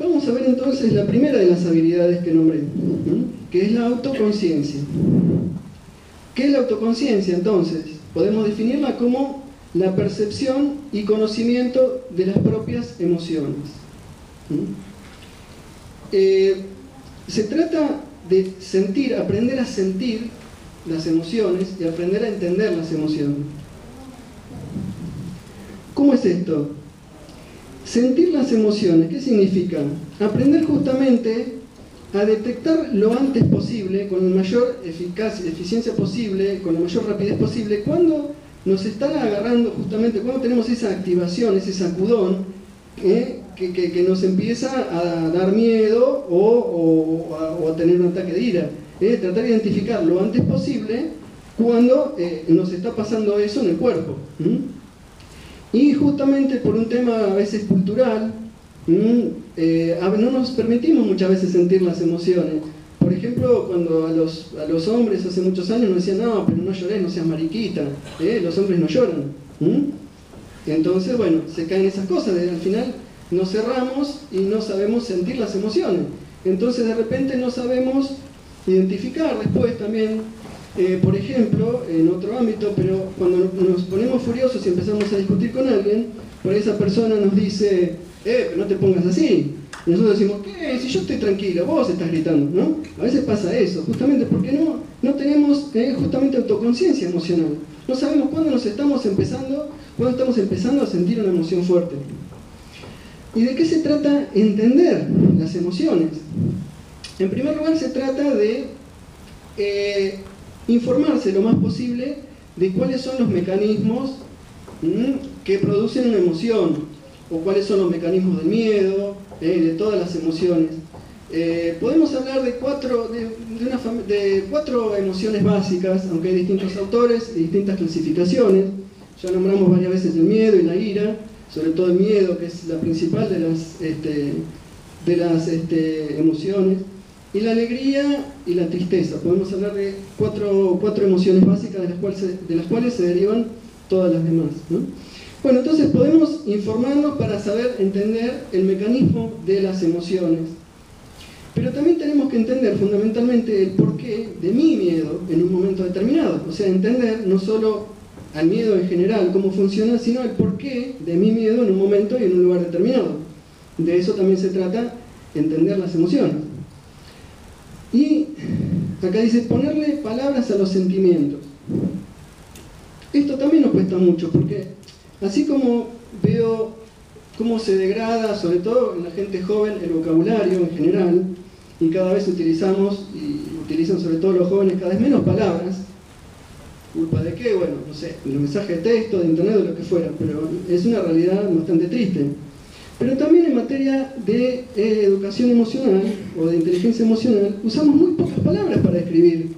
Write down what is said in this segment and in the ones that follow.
Vamos a ver entonces la primera de las habilidades que nombré, que es la autoconciencia. ¿Qué es la autoconciencia entonces? Podemos definirla como la percepción y conocimiento de las propias emociones. Se trata de sentir, aprender a sentir las emociones y aprender a entender las emociones. ¿Cómo es esto? Sentir las emociones, ¿qué significa? Aprender justamente a detectar lo antes posible, con la mayor eficiencia posible, con la mayor rapidez posible, cuando nos están agarrando justamente, cuando tenemos esa activación, ese sacudón, que nos empieza a dar miedo o a tener un ataque de ira. Tratar de identificar lo antes posible cuando nos está pasando eso en el cuerpo. Y justamente por un tema a veces cultural, no nos permitimos muchas veces sentir las emociones. Por ejemplo, cuando a los hombres hace muchos años nos decían, no, pero no llores, no seas mariquita, los hombres no lloran. Entonces, bueno, se caen esas cosas, al final nos cerramos y no sabemos sentir las emociones. Entonces de repente no sabemos identificar después también, por ejemplo, en otro ámbito, pero cuando nos ponemos furiosos y empezamos a discutir con alguien, por ahí esa persona nos dice, pero no te pongas así. Y nosotros decimos, ¿qué? Si yo estoy tranquilo, vos estás gritando, ¿no? A veces pasa eso, justamente porque no tenemos justamente autoconciencia emocional. No sabemos cuándo estamos empezando a sentir una emoción fuerte. ¿Y de qué se trata entender las emociones? En primer lugar, se trata de informarse lo más posible de cuáles son los mecanismos que producen una emoción, o cuáles son los mecanismos del miedo, de todas las emociones. Podemos hablar de cuatro emociones básicas, aunque hay distintos autores y distintas clasificaciones. Ya nombramos varias veces el miedo y la ira, sobre todo el miedo, que es la principal de las emociones, y la alegría y la tristeza. Podemos hablar de cuatro emociones básicas de las cuales se derivan todas las demás, ¿no? Bueno, entonces podemos informarnos para saber entender el mecanismo de las emociones. Pero también tenemos que entender fundamentalmente el porqué de mi miedo en un momento determinado. O sea, entender no solo al miedo en general, cómo funciona, sino el porqué de mi miedo en un momento y en un lugar determinado. De eso también se trata, entender las emociones. Y acá dice, ponerle palabras a los sentimientos. Esto también nos cuesta mucho, porque así como veo cómo se degrada, sobre todo en la gente joven, el vocabulario en general, y cada vez utilizan sobre todo los jóvenes cada vez menos palabras. ¿Culpa de qué? Bueno, no sé, de los mensajes de texto, de internet, de lo que fuera, pero es una realidad bastante triste. Pero también en materia de educación emocional o de inteligencia emocional, usamos muy pocas palabras para describir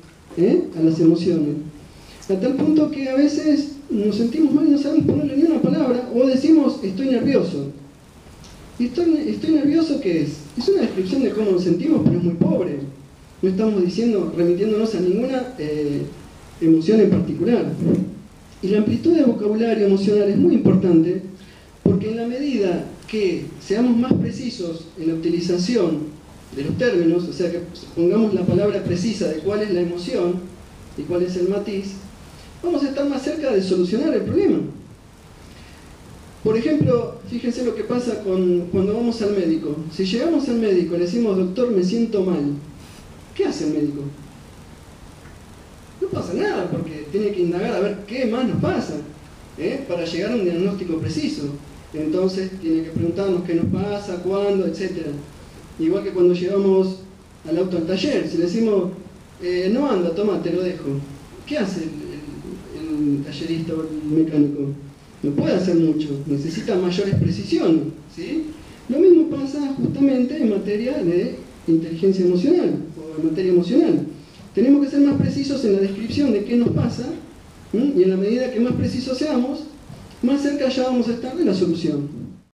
a las emociones. A tal punto que a veces nos sentimos mal y no sabemos ponerle ni una palabra, o decimos, estoy nervioso. ¿Y estoy nervioso qué es? Es una descripción de cómo nos sentimos, pero es muy pobre. No estamos remitiéndonos a ninguna emoción en particular. Y la amplitud de vocabulario emocional es muy importante, porque en la medida que seamos más precisos en la utilización de los términos, o sea que pongamos la palabra precisa de cuál es la emoción y cuál es el matiz, vamos a estar más cerca de solucionar el problema. Por ejemplo, fíjense lo que pasa cuando vamos al médico. Si llegamos al médico y le decimos, doctor, me siento mal, ¿qué hace el médico? No pasa nada, porque tiene que indagar a ver qué más nos pasa, para llegar a un diagnóstico preciso. Entonces tiene que preguntarnos qué nos pasa, cuándo, etc. Igual que cuando llevamos al auto al taller, si le decimos, no anda, toma, te lo dejo. ¿Qué hace el tallerista o el mecánico? No puede hacer mucho, necesita mayores precisiones, ¿sí? Lo mismo pasa justamente en materia de inteligencia emocional o en materia emocional. Tenemos que ser más precisos en la descripción de qué nos pasa, y en la medida que más precisos seamos, más cerca ya vamos a estar de la solución.